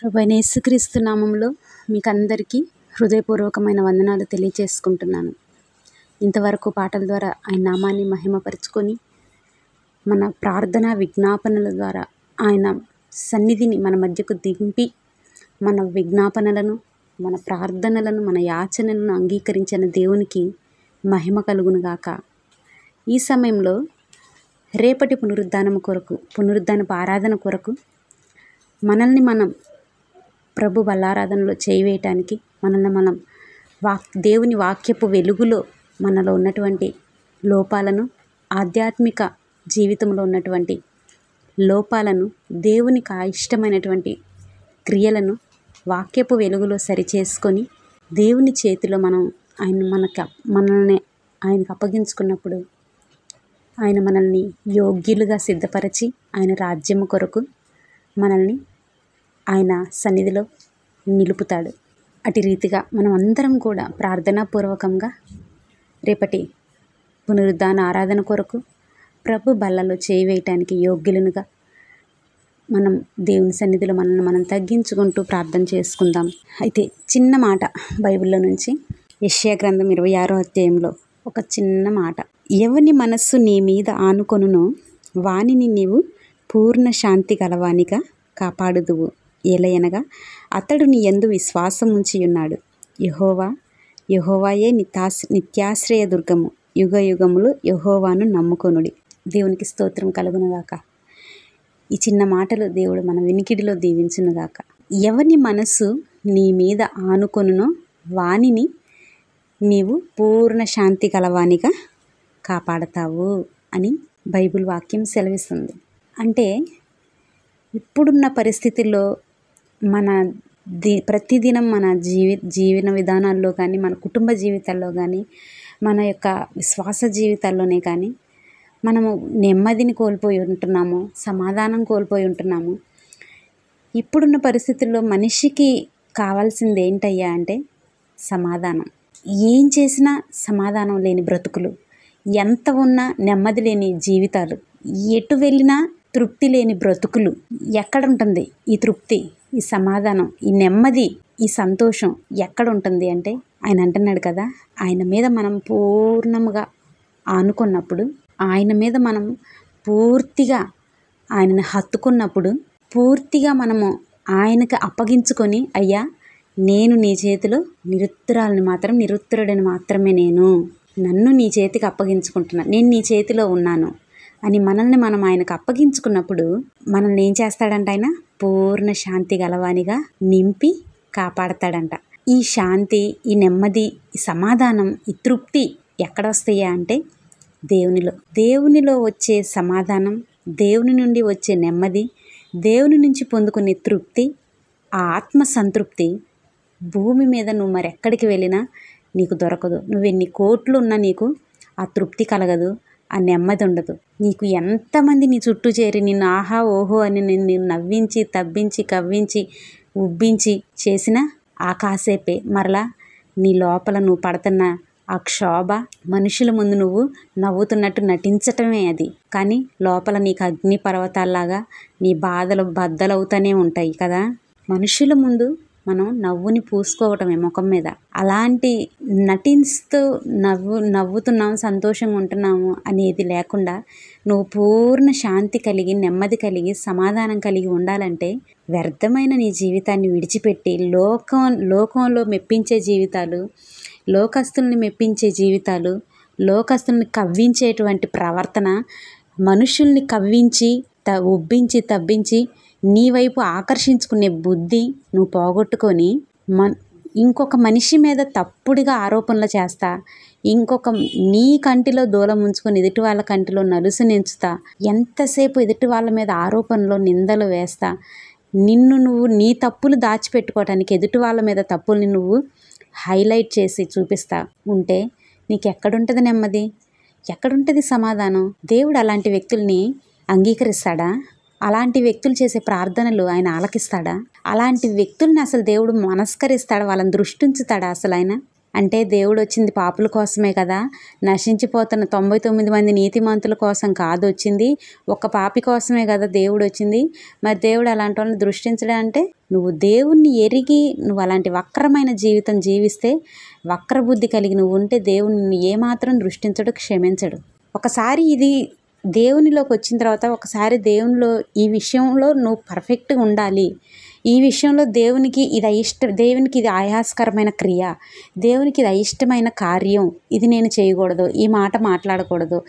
ప్రభువైన యేసుక్రీస్తు నామంలో మీకందరికీ హృదయపూర్వకమైన వందనాలు తెలియచేసుకుంటున్నాను. ఇంతవరకు పాటల ద్వారా ఆయన నామాన్ని మహిమపరుచుకొని మన ప్రార్థన విజ్ఞాపనల ద్వారా ఆయన సన్నిధిని మన మధ్యకు దింపి మన విజ్ఞాపనలను, మన ప్రార్థనలను, మన యాచనలను అంగీకరించిన దేవునికి మహిమ కలుగునుగాక. ఈ సమయంలో రేపటి పునరుద్ధానపు ఆరాధన కొరకు మనల్ని మనం ప్రభు బల్లారాధనలో చేయవేయటానికి, మనల్ని మనం దేవుని వాక్యపు వెలుగులో మనలో ఉన్నటువంటి లోపాలను, ఆధ్యాత్మిక జీవితంలో ఉన్నటువంటి లోపాలను, దేవునికి ఇష్టమైనటువంటి క్రియలను వాక్యపు వెలుగులో సరిచేసుకొని దేవుని చేతిలో మనల్ని ఆయనకు అప్పగించుకున్నప్పుడు ఆయన మనల్ని యోగ్యులుగా సిద్ధపరిచి ఆయన రాజ్యము కొరకు మనల్ని ఆయన సన్నిధిలో నిలుపుతాడు. అటు రీతిగా మనం అందరం కూడా ప్రార్థనాపూర్వకంగా రేపటి పునరుద్ధాన ఆరాధన కొరకు ప్రభు బల్లలో చేయవేయటానికి యోగ్యులనుగా మనం దేవుని సన్నిధిలో మనల్ని మనం తగ్గించుకుంటూ ప్రార్థన చేసుకుందాం. అయితే చిన్న మాట బైబిల్లో నుంచి యెషయా గ్రంథం 26వ అధ్యాయంలో ఒక చిన్న మాట. ఎవని మనస్సు నీ మీద ఆనుకొనునో వానిని నీవు పూర్ణ శాంతి గలవానిగా కాపాడుదువు. ఏలయనగా అతడు నీ యందు విశ్వాసం ఉంచి ఉన్నాడు. యెహోవాయే నిత్యాశ్రయ దుర్గము, యుగ యుగములు యెహోవాను నమ్ముకొనుడి. దేవునికి స్తోత్రం కలుగునుగాక. ఈ చిన్న మాటలు దేవుడు మన వినికిడిలో దీవించునుగాక. ఎవని మనసు నీ మీద ఆనుకొనునో వానిని నీవు పూర్ణ శాంతి గలవానిగా కాపాడతావు అని బైబిల్ వాక్యం సెలవిస్తుంది. అంటే ఇప్పుడున్న పరిస్థితుల్లో ప్రతిదినం మన జీవన విధానాల్లో కానీ, మన కుటుంబ జీవితాల్లో కానీ, మన యొక్క విశ్వాస జీవితాల్లోనే కానీ మనము నెమ్మదిని కోల్పోయి ఉంటున్నాము, సమాధానం కోల్పోయి ఉంటున్నాము. ఇప్పుడున్న పరిస్థితుల్లో మనిషికి కావాల్సింది ఏంటయ్యా అంటే సమాధానం. ఏం చేసినా సమాధానం లేని బ్రతుకులు, ఎంత ఉన్నా నెమ్మది లేని జీవితాలు, ఎటు వెళ్ళినా తృప్తి లేని బ్రతుకులు. ఎక్కడ ఉంటుంది ఈ తృప్తి, ఈ సమాధానం, ఈ నెమ్మది, ఈ సంతోషం ఎక్కడ ఉంటుంది అంటే ఆయన అంటున్నాడు కదా, ఆయన మీద మనం పూర్ణముగా ఆనుకున్నప్పుడు, ఆయన మీద మనం పూర్తిగా ఆయనను హత్తుకున్నప్పుడు, పూర్తిగా మనము ఆయనకు అప్పగించుకొని, అయ్యా నేను నీ చేతిలో నిరుత్తరుడిని మాత్రమే నన్ను నీ చేతికి అప్పగించుకుంటున్నా, నేను నీ చేతిలో ఉన్నాను అని మనల్ని మనం ఆయనకు అప్పగించుకున్నప్పుడు మనల్ని ఏం చేస్తాడంట? ఆయన పూర్ణ శాంతి గలవానిగా నింపి కాపాడతాడంట. ఈ శాంతి, ఈ నెమ్మది, ఈ సమాధానం, ఈ తృప్తి ఎక్కడ వస్తాయా అంటే దేవునిలో వచ్చే సమాధానం, దేవుని నుండి వచ్చే నెమ్మది, దేవుని నుంచి పొందుకునే తృప్తి, ఆ ఆత్మ సంతృప్తి భూమి మీద నువ్వు మరెక్కడికి వెళ్ళినా నీకు దొరకదు. నువ్వెన్ని కోట్లు ఉన్నా నీకు ఆ తృప్తి కలగదు, ఆ నెమ్మది ఉండదు. నీకు ఎంతమంది నీ చుట్టూ చేరి నిన్ను ఆహా ఓహో అని నిన్ను నవ్వించి, తవ్వించి, కవ్వించి, ఉబ్బించి చేసినా ఆ కాసేపే మరలా నీ లోపల నువ్వు పడుతున్న ఆ క్షోభ, మనుషుల ముందు నువ్వు నవ్వుతున్నట్టు నటించటమే అది. కానీ లోపల నీకు అగ్ని పర్వతాల్లాగా నీ బాధలు బద్దలవుతూనే ఉంటాయి కదా. మనుషుల ముందు మనం నవ్వుని పూసుకోవటమే ముఖం మీద. అలాంటి నటిస్తూ నవ్వుతున్నాము, సంతోషంగా ఉంటున్నాము అనేది లేకుండా నువ్వు పూర్ణ శాంతి కలిగి, నెమ్మది కలిగి, సమాధానం కలిగి ఉండాలంటే వ్యర్థమైన నీ జీవితాన్ని విడిచిపెట్టి లోకంలో మెప్పించే జీవితాలు, లోకస్తుల్ని మెప్పించే జీవితాలు, లోకస్తుల్ని కవ్వించేటువంటి ప్రవర్తన, మనుషుల్ని కవ్వించి ఉబ్బించి తబ్బించి నీ వైపు ఆకర్షించుకునే బుద్ధి నువ్వు పోగొట్టుకొని ఇంకొక మనిషి మీద తప్పుడుగా ఆరోపణలు చేస్తా, నీ కంటిలో దూలం ఉంచుకొని ఎదుటి వాళ్ళ కంటిలో నలుసు నెంచుతా, ఎంతసేపు ఎదుటి వాళ్ళ మీద ఆరోపణలు, నిందలు వేస్తా, నువ్వు నీ తప్పులు దాచిపెట్టుకోవటానికి ఎదుటి వాళ్ళ మీద తప్పుల్ని నువ్వు హైలైట్ చేసి చూపిస్తా ఉంటే నీకు ఎక్కడుంటుంది నెమ్మది, ఎక్కడుంటుంది సమాధానం? దేవుడు అలాంటి వ్యక్తుల్ని అంగీకరిస్తాడా? అలాంటి వ్యక్తులు చేసే ప్రార్థనలు ఆయన ఆలకిస్తాడా? అలాంటి వ్యక్తుల్ని అసలు దేవుడు మనస్కరిస్తాడా? వాళ్ళని దృష్టి ఉంచుతాడా అసలు ఆయన? అంటే దేవుడు వచ్చింది పాపుల కోసమే కదా, నశించిపోతున్న 99 మంది నీతిమంతుల కోసం కాదు వచ్చింది, ఒక్క పాపి కోసమే కదా దేవుడు వచ్చింది. మరి దేవుడు అలాంటి వాళ్ళని దృష్టించలే అంటే, నువ్వు దేవుణ్ణి ఎరిగి నువ్వు అలాంటి వక్రమైన జీవితం జీవిస్తే, వక్ర బుద్ధి కలిగి నువ్వు ఉంటే దేవుణ్ణి ఏమాత్రం దృష్టించడు, క్షమించడు. ఒకసారి ఇది దేవునిలోకి వచ్చిన తర్వాత, ఒకసారి దేవునిలో ఈ విషయంలో నువ్వు పర్ఫెక్ట్గా ఉండాలి, ఈ విషయంలో దేవునికి ఇది ఆయాస్కరమైన క్రియ, దేవునికి ఇది అయిష్టమైన కార్యం, ఇది నేను చేయకూడదు, ఈ మాట మాట్లాడకూడదు,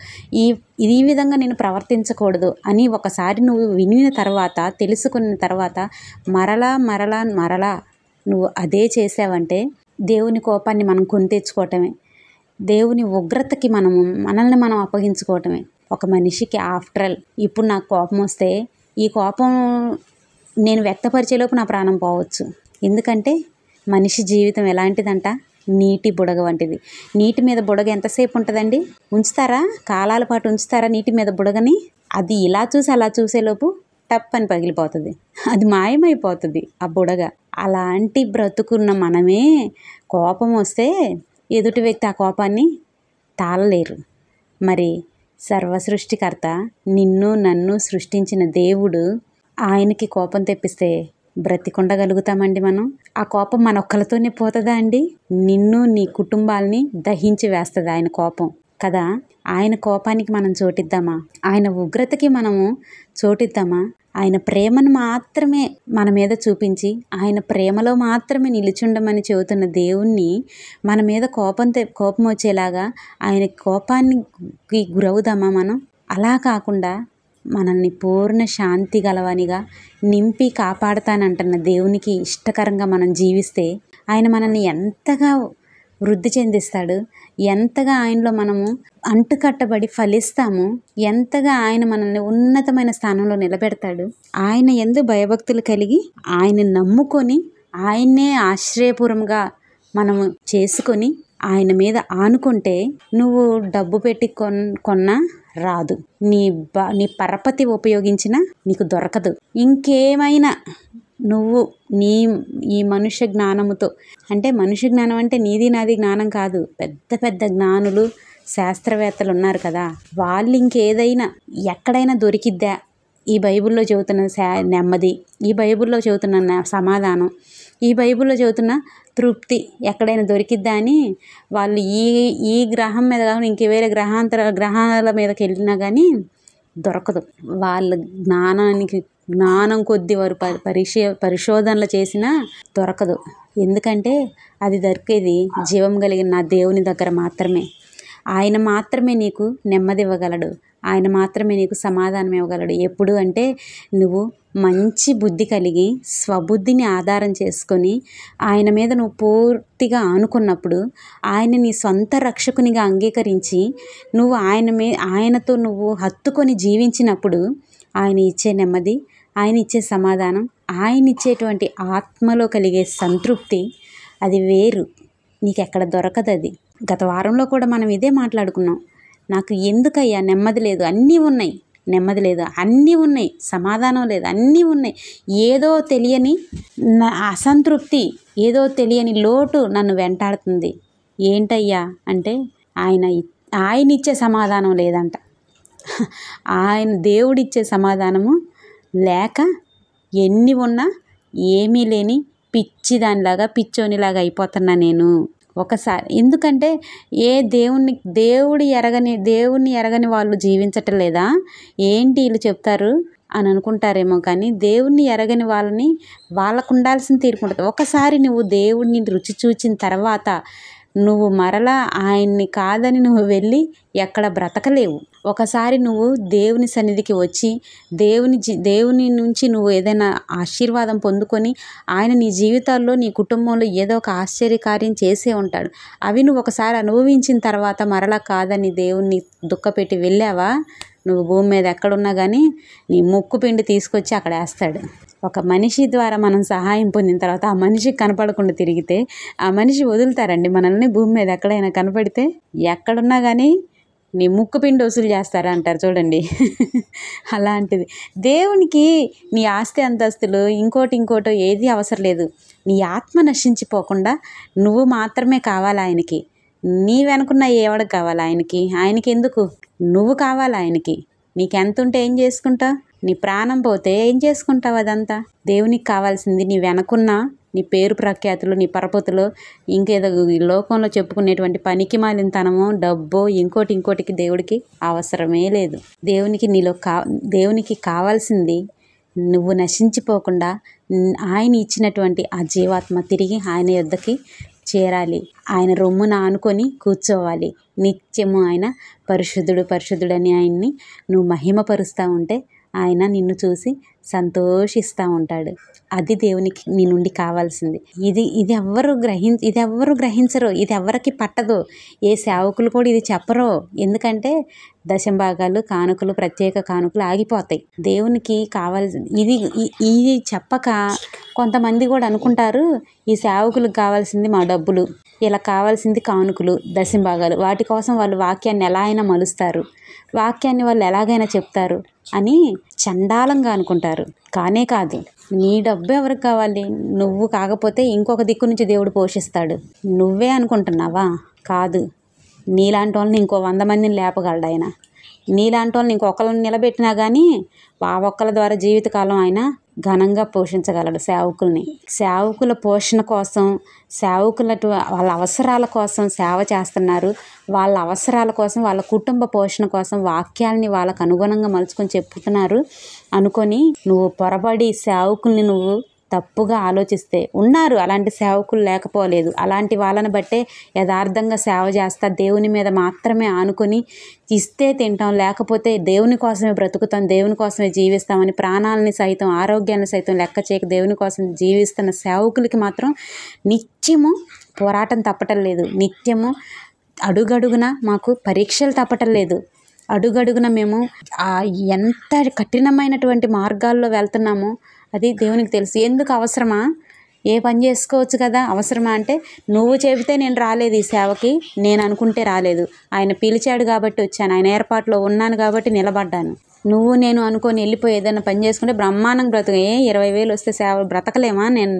ఈ విధంగా నేను ప్రవర్తించకూడదు అని ఒకసారి నువ్వు వినిన తర్వాత, తెలుసుకున్న తర్వాత మరలా నువ్వు అదే చేసావంటే దేవుని కోపాన్ని మనం కొని తెచ్చుకోవటమే, దేవుని ఉగ్రతకి మనల్ని మనం అప్పగించుకోవటమే. ఒక మనిషికి ఆఫ్టర్ ఆల్ ఇప్పుడు నాకు కోపం వస్తే, ఈ కోపం నేను వ్యక్తపరిచేలోపు నా ప్రాణం పోవచ్చు. ఎందుకంటే మనిషి జీవితం ఎలాంటిదంట, నీటి బుడగ వంటిది. నీటి మీద బుడగ ఎంతసేపు ఉంటుందండి? ఉంచుతారా? కాలాల పాటు ఉంచుతారా నీటి మీద బుడగని? అది ఇలా చూసి అలా చూసేలోపు టప్ అని పగిలిపోతుంది, అది మాయమైపోతుంది ఆ బుడగ. అలాంటి బ్రతుకున్న మనమే కోపం వస్తే ఎదుటి వ్యక్తి ఆ కోపాన్ని తాళలేరు. మరి సర్వసృష్టికర్త నిన్ను నన్ను సృష్టించిన దేవుడు, ఆయనకి కోపం తెప్పిస్తే బ్రతికుండగలుగుతామండి మనం? ఆ కోపం మన ఒక్కలతోనే పోతుందా అండి? నిన్ను నీ కుటుంబాలని దహించి వేస్తుంది ఆయన కోపం కదా. ఆయన కోపానికి మనం చోటిద్దామా? ఆయన ఉగ్రతకి మనము చోటిద్దామా? ఆయన ప్రేమను మాత్రమే మన మీద చూపించి, ఆయన ప్రేమలో మాత్రమే నిలుచుండమని చెబుతున్న దేవుణ్ణి మన మీద కోపం వచ్చేలాగా ఆయన కోపానికి గురవుదామా మనం? అలా కాకుండా మనల్ని పూర్ణ శాంతి గలవానిగా నింపి కాపాడుతానంటున్న దేవునికి ఇష్టకరంగా మనం జీవిస్తే, ఆయన మనల్ని ఎంతగా వృద్ధి చెందిస్తాడు, ఎంతగా ఆయనలో మనము అంటుకట్టబడి ఫలిస్తాము, ఎంతగా ఆయన మనల్ని ఉన్నతమైన స్థానంలో నిలబెడతాడు. ఆయన యందు భయభక్తులు కలిగి ఆయన నమ్ముకొని, ఆయన్నే ఆశ్రయపురంగా మనము చేసుకొని ఆయన మీద ఆనుకుంటే, నువ్వు డబ్బు పెట్టి కొన్నా రాదు, నీ పరపతి ఉపయోగించినా నీకు దొరకదు. ఇంకేమైనా నువ్వు ఈ మనుష్య జ్ఞానముతో, అంటే మనుష్య జ్ఞానం అంటే నీది నాది జ్ఞానం కాదు, పెద్ద పెద్ద జ్ఞానులు శాస్త్రవేత్తలు ఉన్నారు కదా, వాళ్ళు ఇంకేదైనా ఎక్కడైనా దొరికిద్దా ఈ బైబిల్లో చెబుతున్న నెమ్మది, ఈ బైబిల్లో చెబుతున్న సమాధానం, ఈ బైబిల్లో చెబుతున్న తృప్తి ఎక్కడైనా దొరికిద్దా అని వాళ్ళు ఈ గ్రహం మీద కాకుండా ఇంక వేరే గ్రహాల మీదకి వెళ్ళినా కానీ దొరకదు. వాళ్ళ జ్ఞానం కొద్ది వారు పరిశోధనలు చేసినా దొరకదు. ఎందుకంటే అది దొరికేది జీవం కలిగిన నా దేవుని దగ్గర మాత్రమే. ఆయన మాత్రమే నీకు నెమ్మది ఇవ్వగలడు, ఆయన మాత్రమే నీకు సమాధానం ఇవ్వగలడు. ఎప్పుడు అంటే నువ్వు మంచి బుద్ధి కలిగి స్వబుద్ధిని ఆధారం చేసుకొని ఆయన మీద నువ్వు పూర్తిగా ఆనుకున్నప్పుడు, ఆయన నీ సొంత రక్షకునిగా అంగీకరించి నువ్వు ఆయనతో నువ్వు హత్తుకొని జీవించినప్పుడు ఆయన ఇచ్చే నెమ్మది, ఆయన ఇచ్చే సమాధానం, ఆయన ఇచ్చేటువంటి ఆత్మలో కలిగే సంతృప్తి అది వేరు, నీకెక్కడ దొరకదు అది. గత వారంలో కూడా మనం ఇదే మాట్లాడుకున్నాం. నాకు ఎందుకయ్యా నెమ్మది లేదు, అన్నీ ఉన్నాయి, నెమ్మది లేదు, అన్నీ ఉన్నాయి, సమాధానం లేదు, అన్నీ ఉన్నాయి, ఏదో తెలియని అసంతృప్తి, ఏదో తెలియని లోటు నన్ను వెంటాడుతుంది. ఏంటయ్యా అంటే ఆయన ఇచ్చే సమాధానం లేదంట. ఆయన దేవుడిచ్చే సమాధానము లేక ఎన్ని ఉన్నా ఏమీ లేని పిచ్చోనిలాగా అయిపోతున్నా నేను ఒకసారి. ఎందుకంటే దేవుడిని ఎరగని వాళ్ళు జీవించటం లేదా ఏంటి వీళ్ళు చెప్తారు అని అనుకుంటారేమో, కానీ దేవుణ్ణి ఎరగని వాళ్ళకు ఉండాల్సిన తీర్పు ఉంటుంది. ఒకసారి నువ్వు దేవుడిని రుచి చూచిన తర్వాత నువ్వు మరలా ఆయన్ని కాదని నువ్వు వెళ్ళి ఎక్కడ బ్రతకలేవు. ఒకసారి నువ్వు దేవుని సన్నిధికి వచ్చి దేవుని నుంచి నువ్వు ఏదైనా ఆశీర్వాదం పొందుకొని ఆయన నీ జీవితాల్లో నీ కుటుంబంలో ఏదో ఒక ఆశ్చర్యకార్యం చేసే ఉంటాడు. అవి నువ్వు ఒకసారి అనుభవించిన తర్వాత మరలా కాదని దేవుణ్ణి దుఃఖపెట్టి వెళ్ళావా, నువ్వు భూమి మీద ఎక్కడున్నా కానీ నీ ముక్కు పిండి తీసుకొచ్చి అక్కడ వేస్తాడు. ఒక మనిషి ద్వారా మనం సహాయం పొందిన తర్వాత ఆ మనిషికి కనపడకుండా తిరిగితే ఆ మనిషి వదులుతారండి మనల్ని? భూమి మీద ఎక్కడైనా కనపడితే ఎక్కడున్నా కానీ నీ ముక్కు పిండి వసూలు చేస్తారా అంటారు చూడండి. అలాంటిది దేవునికి నీ ఆస్తి అంతస్తులు ఇంకోటో ఏది అవసరం లేదు. నీ ఆత్మ నశించిపోకుండా నువ్వు మాత్రమే కావాలి ఆయనకి. నీ వెనుకున్న ఎవడికి కావాలి ఆయనకి ఎందుకు? నువ్వు కావాలి ఆయనకి. నీకెంత ఉంటే ఏం చేసుకుంటావు? నీ ప్రాణం పోతే ఏం చేసుకుంటావు? అదంతా దేవునికి కావాల్సింది నీ వెనకున్న నీ పేరు ప్రఖ్యాతులు, నీ పరపతులు, ఇంకేదో ఈ లోకంలో చెప్పుకునేటువంటి పనికి మాలినతనమో డబ్బో ఇంకోటికి దేవుడికి అవసరమే లేదు. దేవునికి కావాల్సింది నువ్వు నశించిపోకుండా ఆయన ఇచ్చినటువంటి ఆ జీవాత్మ తిరిగి ఆయన యొద్దకి చేరాలి. ఆయన రొమ్మున ఆనుకొని కూర్చోవాలి. నిత్యము ఆయన పరిశుద్ధుడని ఆయన్ని నువ్వు మహిమపరుస్తూ ఉంటే ఆయన నిన్ను చూసి సంతోషిస్తూ ఉంటాడు. అది దేవునికి నీ నుండి కావాల్సింది. ఇది ఎవ్వరు గ్రహించరు. ఇది ఎవరికి పట్టదు. ఏ సేవకులు కూడా ఇది చెప్పరు. ఎందుకంటే దశంభాగాలు, కానుకలు, ప్రత్యేక కానుకలు ఆగిపోతాయి. దేవునికి కావాల్సింది ఇది చెప్పక కొంతమంది కూడా అనుకుంటారు, ఈ సేవకులకు కావాల్సింది మా డబ్బులు, ఇలా కావాల్సింది కానుకలు, దశంభాగాలు, వాటి కోసం వాళ్ళు వాక్యాన్ని ఎలా అయినా మలుస్తారు, వాక్యాన్ని వాళ్ళు ఎలాగైనా చెప్తారు అని చండాలంగా అనుకుంటారు. కానే కాదు. నీ డబ్బు ఎవరికి కావాలి? నువ్వు కాకపోతే ఇంకొక దిక్కు నుంచి దేవుడు పోషిస్తాడు. నువ్వే అనుకుంటున్నావా? కాదు. నీలాంటి వాళ్ళని ఇంకో 100 మందిని లేపగలడు ఆయన. నీలాంటి వాళ్ళని ఇంకొకళ్ళని నిలబెట్టినా కానీ ఆ ఒక్కల ద్వారా జీవితకాలం ఆయన ఘనంగా పోషించగలడు సేవకుల్ని. సేవకుల పోషణ కోసం, వాళ్ళ అవసరాల కోసం సేవ చేస్తున్నారు. వాళ్ళ అవసరాల కోసం, వాళ్ళ కుటుంబ పోషణ కోసం వాక్యాలని వాళ్ళకు అనుగుణంగా మలుచుకొని చెప్తున్నారు అనుకొని నువ్వు పొరబడి సేవకుల్ని నువ్వు తప్పుగా ఆలోచిస్తే, ఉన్నారు అలాంటి సేవకులు లేకపోలేదు. అలాంటి వాళ్ళని బట్టే యథార్థంగా సేవ చేస్తా, దేవుని మీద మాత్రమే ఆనుకొని ఇస్తే తింటాం, లేకపోతే దేవుని కోసమే బ్రతుకుతాం, దేవుని కోసమే జీవిస్తామని ప్రాణాలని సైతం, ఆరోగ్యాన్ని సైతం లెక్క చేయక దేవుని కోసం జీవిస్తున్న సేవకులకి మాత్రం నిత్యము పోరాటం తప్పటం లేదు. నిత్యము అడుగడుగున మాకు పరీక్షలు తప్పటం లేదు. అడుగడుగున మేము ఎంత కఠినమైనటువంటి మార్గాల్లో వెళ్తున్నామో అది దేవునికి తెలుసు. ఎందుకు అవసరమా? ఏ పని చేసుకోవచ్చు కదా. అవసరమా అంటే, నువ్వు చెబితే నేను రాలేదు ఈ సేవకి, నేను అనుకుంటే రాలేదు, ఆయన పిలిచాడు కాబట్టి వచ్చాను, ఆయన ఏర్పాట్లో ఉన్నాను కాబట్టి నిలబడ్డాను. నేను అనుకొని వెళ్ళిపోయి ఏదైనా పని చేసుకుంటే బ్రహ్మాండంగా 20,000 వస్తే సేవ బ్రతకలేమా? నేను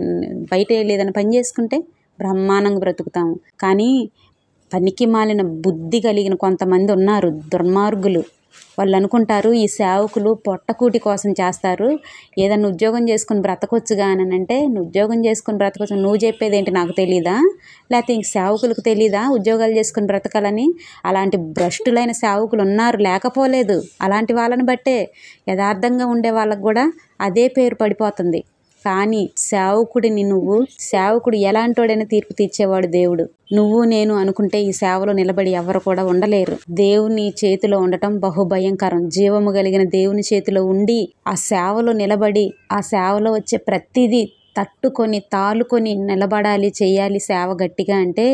బయట వెళ్ళి ఏదైనా పని చేసుకుంటే బ్రహ్మాండంగా బ్రతుకుతాము. కానీ పనికి మాలిన బుద్ధి కలిగిన కొంతమంది ఉన్నారు, దుర్మార్గులు. వాళ్ళు అనుకుంటారు ఈ సేవకులు పొట్టకూటి కోసం చేస్తారు, ఏదన్నా ఉద్యోగం చేసుకుని బ్రతకొచ్చుగా అని అంటే, నువ్వు ఉద్యోగం చేసుకుని బ్రతకొచ్చు, నువ్వు చెప్పేది ఏంటి నాకు తెలీదా? లేకపోతే ఇంక సేవకులకు తెలీదా ఉద్యోగాలు చేసుకుని బ్రతకాలని? అలాంటి భ్రష్టులైన సేవకులు ఉన్నారు, లేకపోలేదు. అలాంటి వాళ్ళని బట్టే యథార్థంగా ఉండే వాళ్ళకు కూడా అదే పేరు పడిపోతుంది. కానీ సేవకుడు ఎలాంటోడైనా తీర్పు తీర్చేవాడు దేవుడు. నేను అనుకుంటే ఈ సేవలో నిలబడి ఎవరు కూడా ఉండలేరు. దేవుని చేతిలో ఉండటం బహుభయంకరం. జీవము కలిగిన దేవుని చేతిలో ఉండి ఆ సేవలో నిలబడి ఆ సేవలో వచ్చే ప్రతిదీ తట్టుకొని తాలుకొని నిలబడాలి, చెయ్యాలి సేవ గట్టిగా అంటే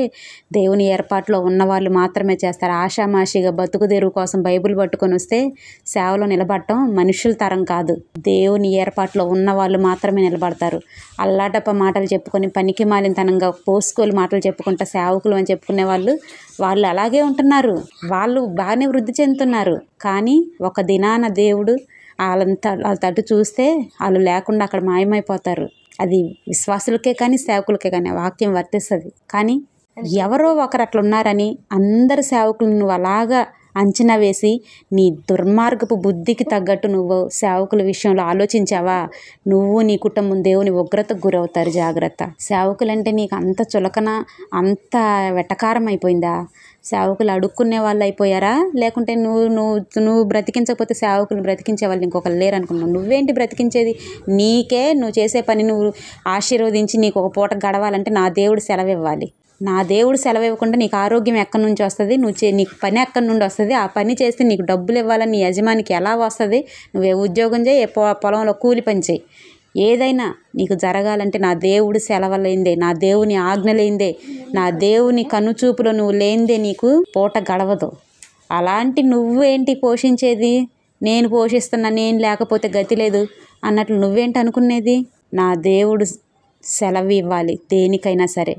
దేవుని ఏర్పాట్లో ఉన్నవాళ్ళు మాత్రమే చేస్తారు. ఆషామాషిగా బతుకుదెరువు కోసం బైబిల్ పట్టుకొని వస్తే సేవలో నిలబడటం మనుషుల తరం కాదు. దేవుని ఏర్పాట్లో ఉన్నవాళ్ళు మాత్రమే నిలబడతారు. అల్లాటప్ప మాటలు చెప్పుకొని పనికి మాలినతనంగా పోసుకోలు మాటలు చెప్పుకుంటా సేవకులు అని చెప్పుకునే వాళ్ళు అలాగే ఉంటున్నారు. వాళ్ళు బాగానే వృద్ధి చెందుతున్నారు. కానీ ఒక దినాన దేవుడు వాళ్ళ తట్టు చూస్తే వాళ్ళు లేకుండా అక్కడ మాయమైపోతారు. అది విశ్వాసులకే కానీ సేవకులకే కానీ వాక్యం వర్తిస్తుంది. కానీ ఎవరో ఒకరు అట్లా ఉన్నారని అందరు సేవకులను నువ్వు అలాగా అంచనా వేసి నీ దుర్మార్గపు బుద్ధికి తగ్గట్టు నువ్వు సేవకుల విషయంలో ఆలోచించావా, నీ కుటుంబం దేవుని ఉగ్రతకు గురవుతారు. జాగ్రత్త. సేవకులంటే నీకు అంత చులకన, అంత వెటకారం అయిపోయిందా? సేవకులు అడుక్కునే వాళ్ళు అయిపోయారా? లేకుంటే నువ్వు బ్రతికించకపోతే సేవకులు బ్రతికించే వాళ్ళు ఇంకొకరు లేరు అనుకున్నావు. నువ్వేంటి బ్రతికించేది? నువ్వు చేసే పని నువ్వు ఆశీర్వదించి నీకు ఒక పూట గడవాలంటే నా దేవుడు సెలవు ఇవ్వాలి. నా దేవుడు సెలవు ఇవ్వకుండా నీకు ఆరోగ్యం ఎక్కడి నుంచి వస్తుంది? నీకు పని ఎక్కడి నుండి వస్తుంది? ఆ పని చేస్తే నీకు డబ్బులు ఇవ్వాలని నీ యజమానికి ఎలా వస్తుంది? నువ్వే ఉద్యోగం చేయి, పొలంలో కూలి పని చేయి, ఏదైనా నీకు జరగాలంటే నా దేవుడు సెలవులేందే, నా దేవుని ఆజ్ఞలేందే, నా దేవుని కనుచూపులో నువ్వు లేందే నీకు పూట గడవదు. అలాంటి నువ్వేంటి పోషించేది? నేను పోషిస్తున్నా, నేను లేకపోతే గతి లేదు అన్నట్లు నువ్వేంటి అనుకునేది? నా దేవుడు సెలవు ఇవ్వాలి దేనికైనా సరే.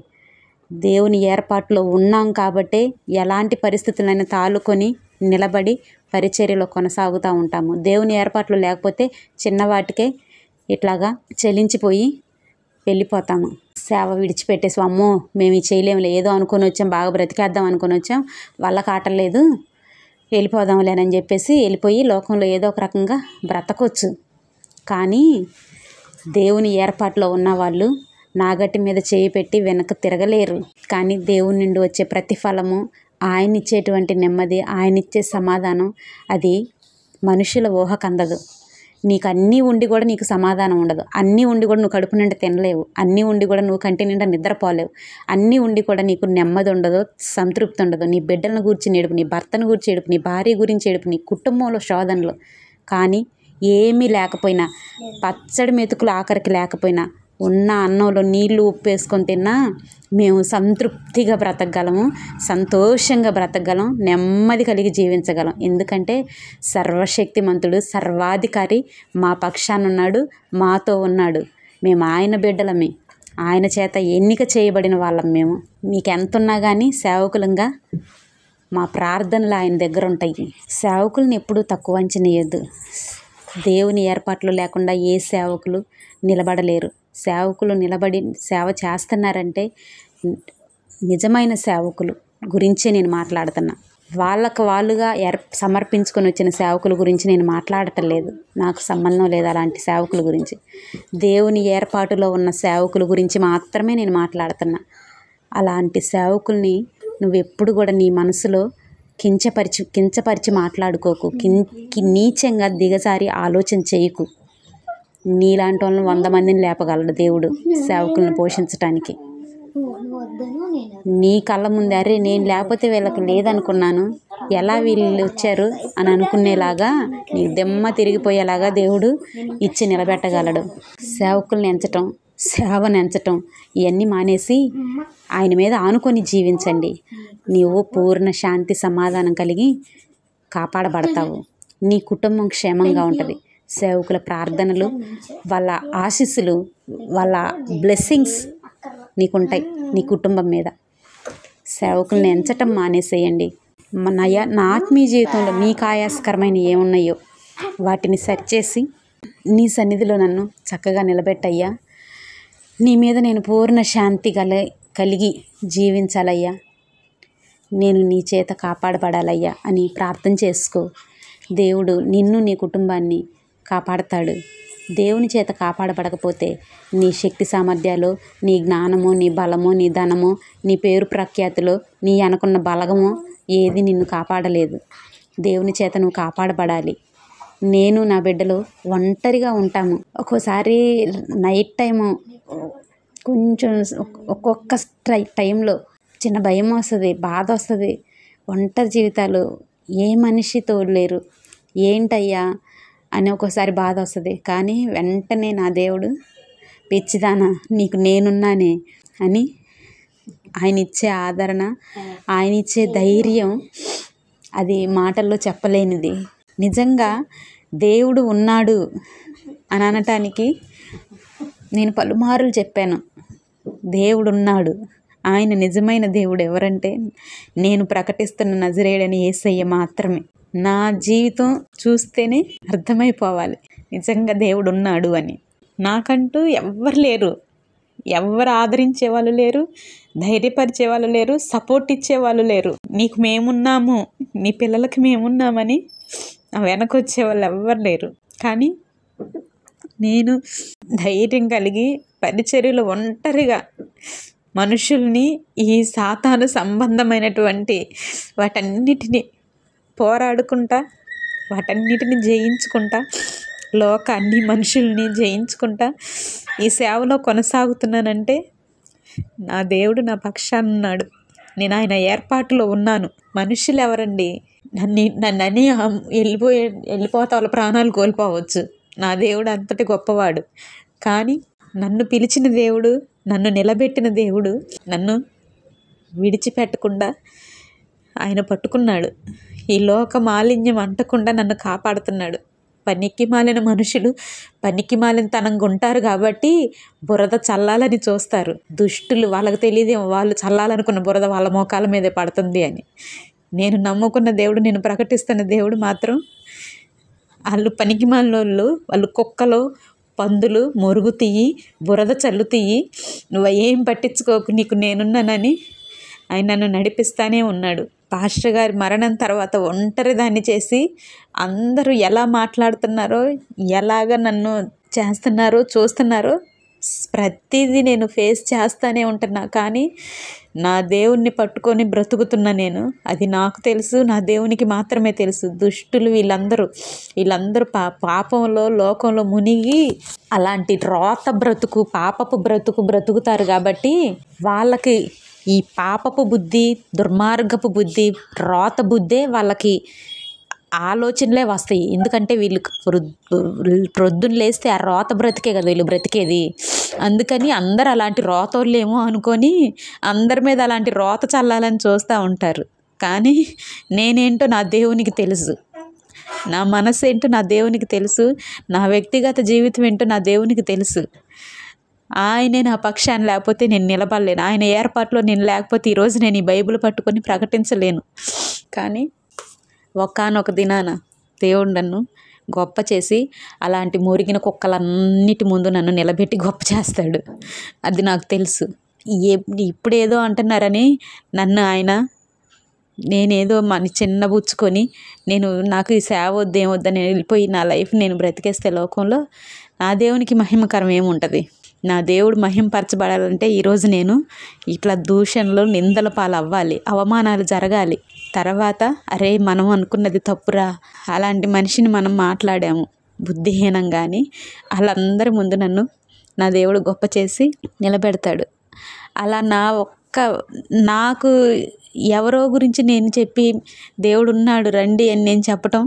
దేవుని ఏర్పాట్లో ఉన్నాం కాబట్టే ఎలాంటి పరిస్థితులైనా తాలుకొని నిలబడి పరిచర్యలో కొనసాగుతూ ఉంటాము. దేవుని ఏర్పాట్లు లేకపోతే చిన్నవాటికే ఇట్లాగా చెలించిపోయి వెళ్ళిపోతాము. సేవ విడిచిపెట్టేసి అమ్మో మేము ఇది చేయలేములే, ఏదో అనుకొని వచ్చాం, బాగా బ్రతికేద్దాం అనుకొని వచ్చాం, వాళ్ళకి ఆటలేదు, వెళ్ళిపోదాంలేనని చెప్పేసి వెళ్ళిపోయి లోకంలో ఏదో ఒక రకంగా బ్రతకొచ్చు. కానీ దేవుని ఏర్పాట్లో ఉన్నవాళ్ళు నాగటి మీద చేయి పెట్టి వెనక్కి తిరగలేరు. కానీ దేవుని నుండి వచ్చే ప్రతిఫలము, ఆయన ఇచ్చేటువంటి నెమ్మది, ఆయన ఇచ్చే సమాధానం అది మనుషుల ఊహకు అందదు. నీకు అన్నీ ఉండి కూడా నీకు సమాధానం ఉండదు. అన్నీ ఉండి కూడా నువ్వు కడుపు నిండా తినలేవు. అన్నీ ఉండి కూడా నువ్వు కంటి నిండా నిద్రపోలేవు. అన్నీ ఉండి కూడా నీకు నెమ్మది ఉండదు, సంతృప్తి ఉండదు. నీ బిడ్డలను గురించి ఏడుపు, నీ భర్తను గురించి ఏడుపు, నీ భార్య గురించి ఏడుపు, నీ కుటుంబంలో శోధనలు. కానీ ఏమీ లేకపోయినా, పచ్చడి మెతుకులు ఆఖరికి లేకపోయినా, ఉన్న అన్నంలో నీళ్లు ఉప్పు వేసుకొని తిన్నా మేము సంతృప్తిగా బ్రతకగలము, సంతోషంగా బ్రతకగలం, నెమ్మది కలిగి జీవించగలం. ఎందుకంటే సర్వశక్తిమంతుడు, సర్వాధికారి మా పక్షాన ఉన్నాడు, మాతో ఉన్నాడు. మేము ఆయన బిడ్డలమే, ఆయన చేత ఎన్నిక చేయబడిన వాళ్ళం. మేము మీకు ఎంత ఉన్నా కానీ సేవకులంగా మా ప్రార్థనలు ఆయన దగ్గర ఉంటాయి. సేవకులను ఎప్పుడూ తక్కువ అంచనేయద్దు. దేవుని ఏర్పాట్లు లేకుండా ఏ సేవకులు నిలబడలేరు. సేవకులు నిలబడి సేవ చేస్తున్నారంటే నిజమైన సేవకులు గురించే నేను మాట్లాడుతున్నా. వాళ్ళకు వాళ్ళుగా సమర్పించుకొని వచ్చిన సేవకుల గురించి నేను మాట్లాడటం లేదు. నాకు సంబంధం లేదు అలాంటి సేవకుల గురించి. దేవుని ఏర్పాటులో ఉన్న సేవకుల గురించి మాత్రమే నేను మాట్లాడుతున్నా. అలాంటి సేవకుల్ని నువ్వెప్పుడు కూడా నీ మనసులో కించపరిచి మాట్లాడుకోకు. నీచంగా దిగజారి ఆలోచన చేయకు. నీలాంటి వాళ్ళని 100 మందిని లేపగలడు దేవుడు సేవకులను పోషించటానికి. నీ కళ్ళ ముందే అరే నేను లేకపోతే వీళ్ళకి లేదనుకున్నాను, ఎలా వీళ్ళు వచ్చారు అని అనుకునేలాగా, నీ దెమ్మ తిరిగిపోయేలాగా దేవుడు ఇచ్చి నిలబెట్టగలడు. సేవకుల్ని ఎంచటం, సేవను ఎంచటం ఇవన్నీ మానేసి ఆయన మీద ఆనుకొని జీవించండి. నీవు పూర్ణ శాంతి సమాధానం కలిగి కాపాడబడతావు. నీ కుటుంబం క్షేమంగా ఉంటుంది. సేవకుల ప్రార్థనలు, వాళ్ళ ఆశీస్సులు, వాళ్ళ బ్లెస్సింగ్స్ నీకుంటాయి నీ కుటుంబం మీద. సేవకుల్ని ఎంచటం మానేసేయండి. నా ఆత్మీయ జీవితంలో మీకు ఆయాసకరమైన ఏమున్నాయో వాటిని సరిచేసి నీ సన్నిధిలో నన్ను చక్కగా నిలబెట్టయ్యా. నీ మీద నేను పూర్ణ శాంతి కలిగి జీవించాలయ్యా. నేను నీ చేత కాపాడబడాలయ్యా అని ప్రార్థన చేసుకో. దేవుడు నిన్ను, నీ కుటుంబాన్ని కాపాడతాడు. దేవుని చేత కాపాడబడకపోతే నీ శక్తి సామర్థ్యాలు, నీ జ్ఞానము, నీ బలము, నీ ధనము, నీ పేరు ప్రఖ్యాతులు, నీ అనుకున్న బలగము ఏది నిన్ను కాపాడలేదు. దేవుని చేత నువ్వు కాపాడబడాలి. నేను నా బిడ్డలు ఒంటరిగా ఉంటాము. ఒక్కోసారి నైట్ టైము కొంచెం ఒక్కొక్క టైంలో చిన్న భయం వస్తుంది, బాధ వస్తుంది. ఒంటరి జీవితాలు, ఏ మనిషి తోడులేరు, ఏంటయ్యా అని ఒక్కోసారి బాధ వస్తుంది. కానీ వెంటనే నా దేవుడు పిచ్చిదానా నీకు నేనున్నానే అని ఆయన ఇచ్చే ఆదరణ, ఆయన ఇచ్చే ధైర్యం అది మాటల్లో చెప్పలేనిది. నిజంగా దేవుడు ఉన్నాడు అని అనటానికి నేను పలుమార్లు చెప్పాను. దేవుడు ఉన్నాడు. ఆయన నిజమైన దేవుడు ఎవరంటే నేను ప్రకటిస్తున్న నజరేయుడైన యేసయ్య మాత్రమే. నా జీవితం చూస్తేనే అర్థమైపోవాలి నిజంగా దేవుడు ఉన్నాడు అని. నాకంటూ ఎవ్వరు లేరు, ఎవరు ఆదరించే వాళ్ళు లేరు, ధైర్యపరిచే వాళ్ళు లేరు, సపోర్ట్ ఇచ్చేవాళ్ళు లేరు. నీకు మేమున్నాము, నీ పిల్లలకి మేమున్నామని వెనకొచ్చే వాళ్ళు ఎవ్వరు లేరు. కానీ నేను ధైర్యం కలిగి పరిచర్యలో ఒంటరిగా మనుషుల్ని, ఈ సాతాను సంబంధమైనటువంటి వాటన్నిటిని పోరాడుకుంటా, వాటన్నిటిని జయించుకుంటా, లోకాన్ని, మనుషుల్ని జయించుకుంటా ఈ సేవలో కొనసాగుతున్నానంటే నా దేవుడు నా పక్షాన ఉన్నాడు. నేను ఆయన ఏర్పాటులో ఉన్నాను. మనుషులు ఎవరండి? నన్నని వెళ్ళిపోతే వాళ్ళ ప్రాణాలు కోల్పోవచ్చు. నా దేవుడు అంతటి గొప్పవాడు. కానీ నన్ను పిలిచిన దేవుడు, నన్ను నిలబెట్టిన దేవుడు నన్ను విడిచిపెట్టకుండా ఆయన పట్టుకున్నాడు. ఈ లోక మాలిన్యం అంటకుండా నన్ను కాపాడుతున్నాడు. పనికి మాలిన మనుషులు పనికి మాలినతనంగా ఉంటారు కాబట్టి బురద చల్లాలని చూస్తారు. దుష్టులు, వాళ్ళకి తెలియదేమో వాళ్ళు చల్లాలనుకున్న బురద వాళ్ళ మోకాల మీదే పడుతుంది అని. నేను నమ్ముకున్న దేవుడు, నేను ప్రకటిస్తున్న దేవుడు మాత్రం వాళ్ళు పనికిమాలినోళ్ళు, వాళ్ళు కుక్కలు, పందులు, మొరుగు తీయి, బురద చల్లు తీయి, నువ్వు ఏం పట్టించుకోకు, నీకు నేనున్నానని ఆయన నన్ను నడిపిస్తానే ఉన్నాడు. పాస్టర్ గారి మరణం తర్వాత ఒంటరి దాన్ని చేసి అందరూ ఎలా మాట్లాడుతున్నారో, ఎలాగ నన్ను చేస్తున్నారో, చూస్తున్నారో ప్రతిదీ నేను ఫేస్ చేస్తూనే ఉంటున్నా. కానీ నా దేవుణ్ణి పట్టుకొని బ్రతుకుతున్నా నేను. అది నాకు తెలుసు, నా దేవునికి మాత్రమే తెలుసు. దుష్టులు వీళ్ళందరూ పాపంలో, లోకంలో మునిగి అలాంటి రోత బ్రతుకు, పాపపు బ్రతుకుతారు. కాబట్టి వాళ్ళకి ఈ పాపపు బుద్ధి, దుర్మార్గపు బుద్ధి, రోత బుద్ధే వాళ్ళకి ఆలోచనలే వస్తాయి. ఎందుకంటే వీళ్ళు ప్రొద్దున లేస్తే ఆ రోత బ్రతికే కదా వీళ్ళు బ్రతికేది. అందుకని అందరు అలాంటి రోతోళ్ళేమో అనుకొని అందరి మీద అలాంటి రోత చల్లాలని చూస్తూ ఉంటారు. కానీ నేనేంటో నా దేవునికి తెలుసు, నా మనసు ఏంటో నా దేవునికి తెలుసు, నా వ్యక్తిగత జీవితం ఏంటో నా దేవునికి తెలుసు. ఆయనే నా పక్షాన్ని లేకపోతే నేను నిలబడలేను. ఆయన ఏర్పాట్లో నేను లేకపోతే ఈరోజు నేను ఈ బైబిల్ పట్టుకొని ప్రకటించలేను. కానీ ఒకానొక దినాన దేవుడు నన్ను గొప్ప చేసి అలాంటి మురిగిన కుక్కలన్నిటి ముందు నన్ను నిలబెట్టి గొప్ప చేస్తాడు. అది నాకు తెలుసు. ఇప్పుడేదో అంటున్నారని నన్ను ఆయన, నేనేదో చిన్నబుచ్చుకొని నాకు ఈ సేవ వద్దు ఏమొద్దని వెళ్ళిపోయి నా లైఫ్ నేను బ్రతికేస్తే లోకంలో నా దేవునికి మహిమకరం ఏముంటుంది? నా దేవుడు మహింపరచబడాలంటే ఈరోజు నేను ఇట్లా దూషణలు, నిందల పాలు అవ్వాలి, అవమానాలు జరగాలి. తర్వాత అరే మనం అనుకున్నది తప్పురా, అలాంటి మనిషిని మనం మాట్లాడాము బుద్ధిహీనంగాని, వాళ్ళందరి ముందు నన్ను నా దేవుడు గొప్ప చేసి నిలబెడతాడు. అలా నాకు ఎవరో గురించి నేను చెప్పి దేవుడు ఉన్నాడు రండి అని నేను చెప్పటం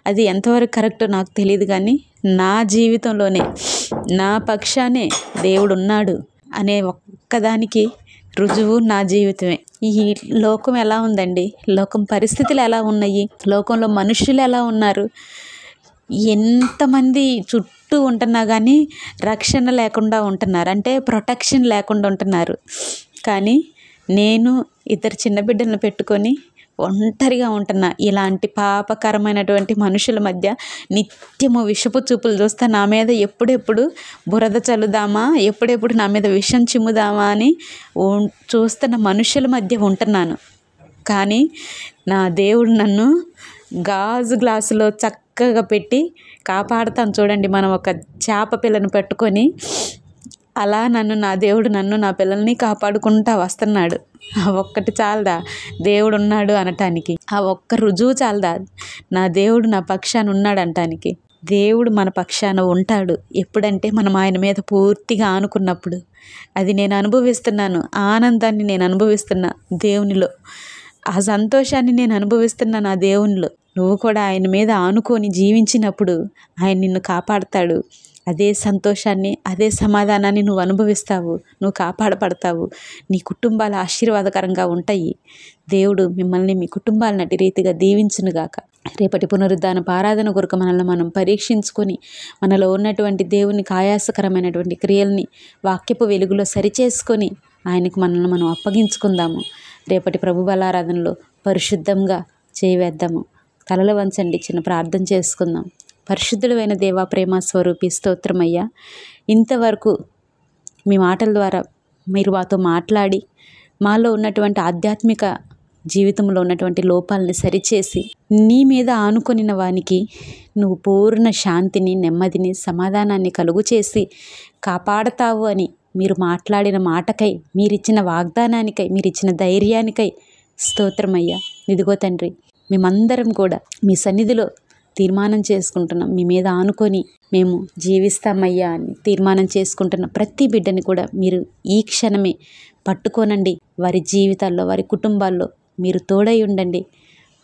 అది ఎంతవరకు కరెక్టో నాకు తెలియదు. కానీ నా జీవితంలోనే నా పక్షానే దేవుడు ఉన్నాడు అనే ఒక్కదానికి రుజువు నా జీవితమే. ఈ లోకం ఎలా ఉందండి, లోకం పరిస్థితులు ఎలా ఉన్నాయి, లోకంలో మనుషులు ఎలా ఉన్నారు, ఎంతమంది చుట్టూ ఉంటున్నా కానీ రక్షణ లేకుండా ఉంటున్నారు, అంటే ప్రొటెక్షన్ లేకుండా ఉంటున్నారు. కానీ నేను ఇద్దరు చిన్న బిడ్డలను పెట్టుకొని ఒంటరిగా ఉంటున్నా. ఇలాంటి పాపకరమైనటువంటి మనుషుల మధ్య నిత్యము విషపు చూపులు చూస్తా, నా మీద ఎప్పుడెప్పుడు బురద చల్లుదామా, ఎప్పుడెప్పుడు నా మీద విషం చిమ్ముదామా అని చూస్తున్న మనుషుల మధ్య ఉంటున్నాను. కానీ నా దేవుడు నన్ను గాజు గ్లాసులో చక్కగా పెట్టి కాపాడుతాను. చూడండి, మనం ఒక చేప పిల్లను పెట్టుకొని అలా నా దేవుడు నా పిల్లల్ని కాపాడుకుంటా వస్తున్నాడు. ఆ ఒక్కటి చాలదా దేవుడు ఉన్నాడు అనటానికి? ఆ ఒక్క రుజువు చాలదా నా దేవుడు నా పక్షాన ఉన్నాడు అనటానికి? దేవుడు మన పక్షాన ఉంటాడు ఎప్పుడంటే మనం ఆయన మీద పూర్తిగా ఆనుకున్నప్పుడు. అది నేను అనుభవిస్తున్నాను. ఆనందాన్ని నేను అనుభవిస్తున్నా దేవునిలో, ఆ సంతోషాన్ని నేను అనుభవిస్తున్నా నా దేవునిలో. నువ్వు కూడా ఆయన మీద ఆనుకొని జీవించినప్పుడు ఆయన నిన్ను కాపాడతాడు. అదే సంతోషాన్ని, అదే సమాధానాన్ని నువ్వు అనుభవిస్తావు, నువ్వు కాపాడపడతావు. నీ కుటుంబాలు ఆశీర్వాదకరంగా ఉంటాయి. దేవుడు మిమ్మల్ని, మీ కుటుంబాలను అట్టి రీతిగా దీవించునుగాక. రేపటి పునరుద్ధాన ఆరాధన కొరకు మనల్ని మనం పరీక్షించుకొని మనలో ఉన్నటువంటి దేవునికి ఆయాసకరమైనటువంటి క్రియల్ని వాక్యపు వెలుగులో సరిచేసుకొని ఆయనకు మనల్ని మనం అప్పగించుకుందాము. రేపటి ప్రభు బలారాధనలో పరిశుద్ధంగా చేయవేద్దాము. తలలు వంచండి, చిన్న ప్రార్థన చేసుకుందాం. పరిశుద్ధుడైన దేవా, ప్రేమ స్వరూపి, స్తోత్రమయ్యా. ఇంతవరకు మీ మాటల ద్వారా మీరు మాతో మాట్లాడి మాలో ఉన్నటువంటి ఆధ్యాత్మిక జీవితంలో ఉన్నటువంటి లోపాలని సరిచేసి నీ మీద ఆనుకొనిన వానికి నువ్వు పూర్ణ శాంతిని, నెమ్మదిని, సమాధానాన్ని కలుగు చేసి కాపాడతావు అని మీరు మాట్లాడిన మాటకై, మీరిచ్చిన వాగ్దానానికై, మీరిచ్చిన ధైర్యానికై స్తోత్రమయ్యా. ఇదిగో తండ్రి, మేమందరం కూడా మీ సన్నిధిలో తీర్మానం చేసుకుంటున్నాం. మీ మీద ఆనుకొని మేము జీవిస్తామయ్యా అని తీర్మానం చేసుకుంటున్న ప్రతి బిడ్డని కూడా మీరు ఈ క్షణమే పట్టుకోనండి. వారి జీవితాల్లో, వారి కుటుంబాల్లో మీరు తోడై ఉండండి.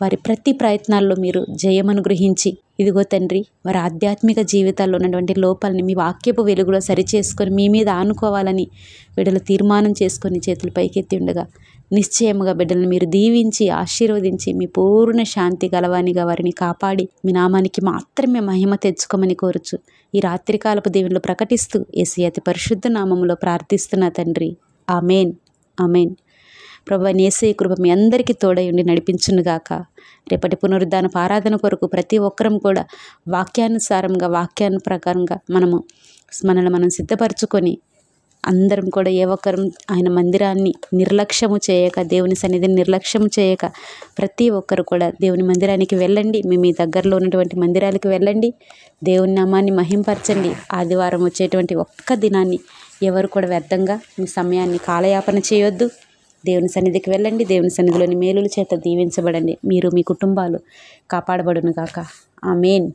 వారి ప్రతి ప్రయత్నాల్లో మీరు జయమనుగ్రహించి, ఇదిగో తండ్రి, వారి ఆధ్యాత్మిక జీవితాల్లో ఉన్నటువంటి లోపాలని మీ వాక్యపు వెలుగులో సరిచేసుకొని మీ మీద ఆనుకోవాలని బిడ్డలు తీర్మానం చేసుకొని చేతులు పైకెత్తి ఉండగా నిశ్చయముగా బిడ్డలను మీరు దీవించి ఆశీర్వదించి మీ పూర్ణ శాంతి గలవానిగా వారిని కాపాడి మీ నామానికి మాత్రమే మహిమ తెచ్చుకోమని కోరుచు ఈ రాత్రికాలపు దీవెనలు ప్రకటిస్తూ యేసయ్య అతి పరిశుద్ధ నామములో ప్రార్థిస్తున్నా తండ్రి. Amen, amen. ప్రభువా యేసయ్య కృప మీ అందరికీ తోడై ఉండి నడిపించునుగాక. రేపటి పునరుద్ధానపు ఆరాధన కొరకు ప్రతి ఒక్కరం కూడా వాక్యానుసారంగా ప్రకారంగా మనల్ని మనం సిద్ధపరచుకొని అందరం కూడా ఏ ఒక్కరం ఆయన మందిరాన్ని నిర్లక్ష్యము చేయక, దేవుని సన్నిధిని నిర్లక్ష్యము చేయక ప్రతి ఒక్కరు కూడా దేవుని మందిరానికి వెళ్ళండి. మీ దగ్గరలో ఉన్నటువంటి మందిరాలకు వెళ్ళండి. దేవుని నామాన్ని మహింపరచండి. ఆదివారం వచ్చేటువంటి ఒక్క దినాన్ని ఎవరు కూడా వ్యర్థంగా మీ సమయాన్ని కాలయాపన చేయొద్దు. దేవుని సన్నిధికి వెళ్ళండి. దేవుని సన్నిధిలోని మేలుల చేత దీవించబడండి. మీరు మీ కుటుంబాలు కాపాడబడును గాక. ఆమేన్.